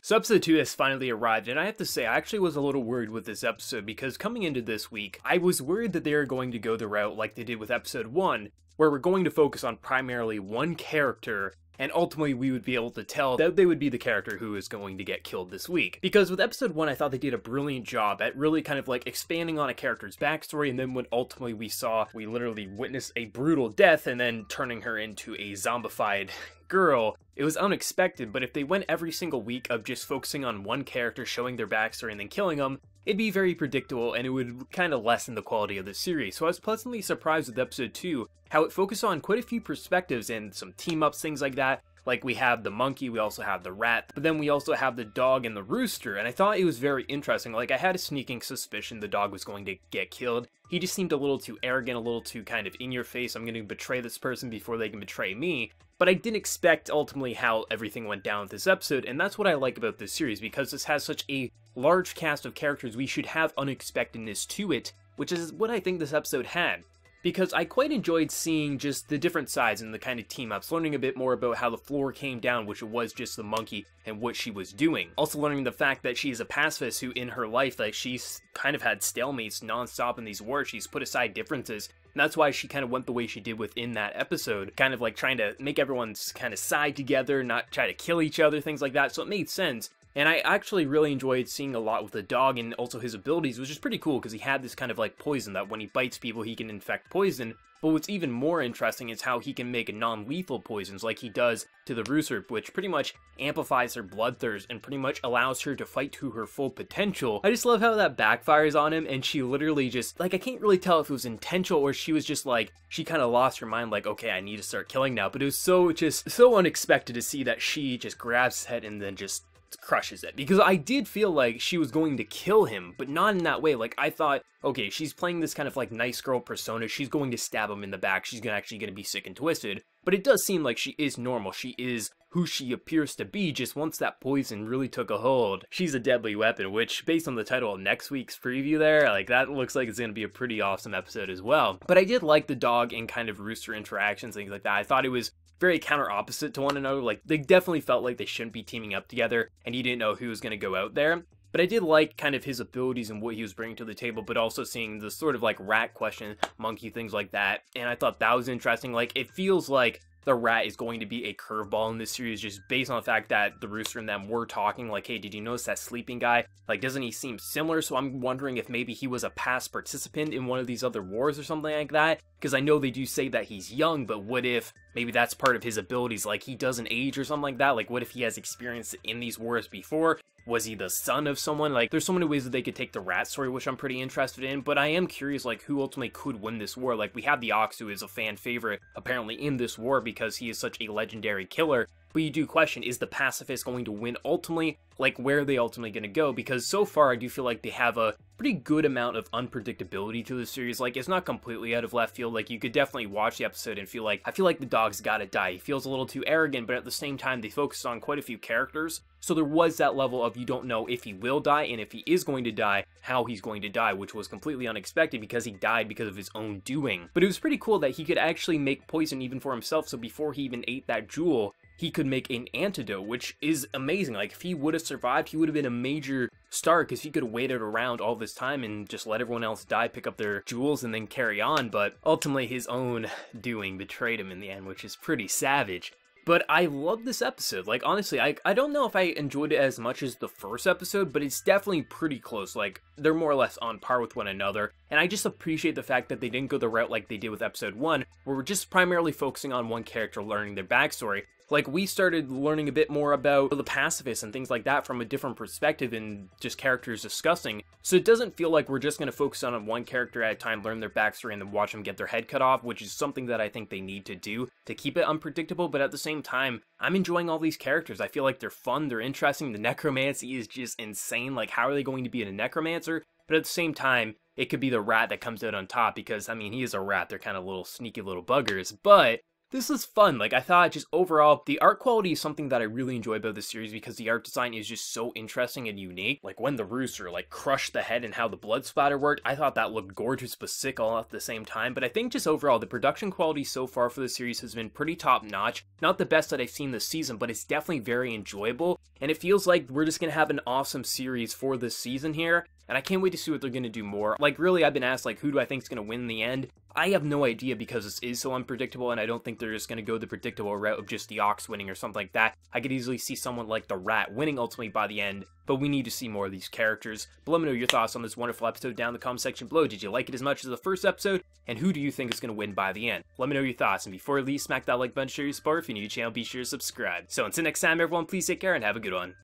So episode 2 has finally arrived, and I have to say, I actually was a little worried with this episode, because coming into this week, I was worried that they were going to go the route like they did with episode 1, where we're going to focus on primarily one character, and ultimately we would be able to tell that they would be the character who is going to get killed this week. Because with episode 1, I thought they did a brilliant job at really kind of like expanding on a character's backstory, and then when ultimately we literally witnessed a brutal death and then turning her into a zombified girl, it was unexpected. But if they went every single week of just focusing on one character, showing their backstory, and then killing them, it'd be very predictable, and it would kind of lessen the quality of the series. So I was pleasantly surprised with episode 2, how it focused on quite a few perspectives and some team-ups, things like that. Like, we have the monkey, we also have the rat, but then we also have the dog and the rooster, and I thought it was very interesting. Like, I had a sneaking suspicion the dog was going to get killed. He just seemed a little too arrogant, a little too kind of in your face, I'm going to betray this person before they can betray me. But I didn't expect ultimately how everything went down with this episode, and that's what I like about this series, because this has such a large cast of characters, we should have unexpectedness to it, which is what I think this episode had. Because I quite enjoyed seeing just the different sides and the kind of team-ups, learning a bit more about how the floor came down, which it was just the monkey, and what she was doing. Also learning the fact that she is a pacifist who, in her life, like, she's kind of had stalemates non-stop in these wars, she's put aside differences, and that's why she kind of went the way she did within that episode, kind of like trying to make everyone's kind of side together, not try to kill each other, things like that, so it made sense. And I actually really enjoyed seeing a lot with the dog and also his abilities, which is pretty cool because he had this kind of like poison that when he bites people he can infect poison. But what's even more interesting is how he can make non-lethal poisons like he does to the rooster, which pretty much amplifies her bloodthirst and pretty much allows her to fight to her full potential. I just love how that backfires on him, and she literally just, like, I can't really tell if it was intentional or she was just like, she kind of lost her mind, like, okay, I need to start killing now. But it was so unexpected to see that she just grabs his head and then just crushes it, because I did feel like she was going to kill him, but not in that way. Like, I thought, okay, she's playing this kind of like nice girl persona, she's going to stab him in the back, she's actually going to be sick and twisted, but it does seem like she is normal, she is who she appears to be. Just once that poison really took a hold, she's a deadly weapon, which based on the title of next week's preview there, like, that looks like it's going to be a pretty awesome episode as well. But I did like the dog and kind of rooster interactions, things like that. I thought it was very counter opposite to one another. Like, they definitely felt like they shouldn't be teaming up together, and he didn't know who was going to go out there. But I did like kind of his abilities and what he was bringing to the table, but also seeing the sort of like rat question, monkey, things like that. And I thought that was interesting. Like, it feels like the rat is going to be a curveball in this series, just based on the fact that the rooster and them were talking, like, hey, did you notice that sleeping guy? Like, doesn't he seem similar? So I'm wondering if maybe he was a past participant in one of these other wars or something like that, because I know they do say that he's young, but what if maybe that's part of his abilities, like he doesn't age or something like that? Like, what if he has experience in these wars before? Was he the son of someone? Like, there's so many ways that they could take the rat story, which I'm pretty interested in, but I am curious, like, who ultimately could win this war. Like, we have the Ox, who is a fan favorite, apparently, in this war because he is such a legendary killer, but you do question, is the pacifist going to win ultimately? Like, where are they ultimately going to go? Because so far, I do feel like they have a pretty good amount of unpredictability to the series. Like, it's not completely out of left field. Like, you could definitely watch the episode and feel like, I feel like the dog's gotta die. He feels a little too arrogant, but at the same time, they focused on quite a few characters. So there was that level of you don't know if he will die, and if he is going to die, how he's going to die, which was completely unexpected because he died because of his own doing. But it was pretty cool that he could actually make poison even for himself, so before he even ate that jewel, he could make an antidote, which is amazing. Like, if he would have survived, he would have been a major star, because he could have waited around all this time and just let everyone else die, pick up their jewels, and then carry on. But ultimately, his own doing betrayed him in the end, which is pretty savage. But I love this episode. Like, honestly, I don't know if I enjoyed it as much as the first episode, but it's definitely pretty close. Like, they're more or less on par with one another, and I just appreciate the fact that they didn't go the route like they did with episode 1, where we're just primarily focusing on one character, learning their backstory. Like, we started learning a bit more about the pacifists and things like that from a different perspective and just characters discussing. So it doesn't feel like we're just going to focus on one character at a time, learn their backstory, and then watch them get their head cut off, which is something that I think they need to do to keep it unpredictable. But at the same time, I'm enjoying all these characters. I feel like they're fun, they're interesting. The necromancy is just insane. Like, how are they going to be a necromancer? But at the same time, it could be the rat that comes out on top because, I mean, he is a rat. They're kind of little sneaky little buggers, but this is fun. Like, I thought just overall, the art quality is something that I really enjoy about this series because the art design is just so interesting and unique. Like, when the rooster, like, crushed the head and how the blood splatter worked, I thought that looked gorgeous but sick all at the same time. But I think just overall, the production quality so far for the series has been pretty top-notch. Not the best that I've seen this season, but it's definitely very enjoyable. And it feels like we're just gonna have an awesome series for this season here. And I can't wait to see what they're gonna do more. Like, really, I've been asked, like, who do I think is gonna win in the end? I have no idea because this is so unpredictable, and I don't think they're just gonna go the predictable route of just the ox winning or something like that. I could easily see someone like the rat winning ultimately by the end, but we need to see more of these characters. But let me know your thoughts on this wonderful episode down in the comment section below. Did you like it as much as the first episode? And who do you think is gonna win by the end? Let me know your thoughts, and before you leave, smack that like button, share your support. If you're new to the channel, be sure to subscribe. So until next time, everyone, please take care and have a good one.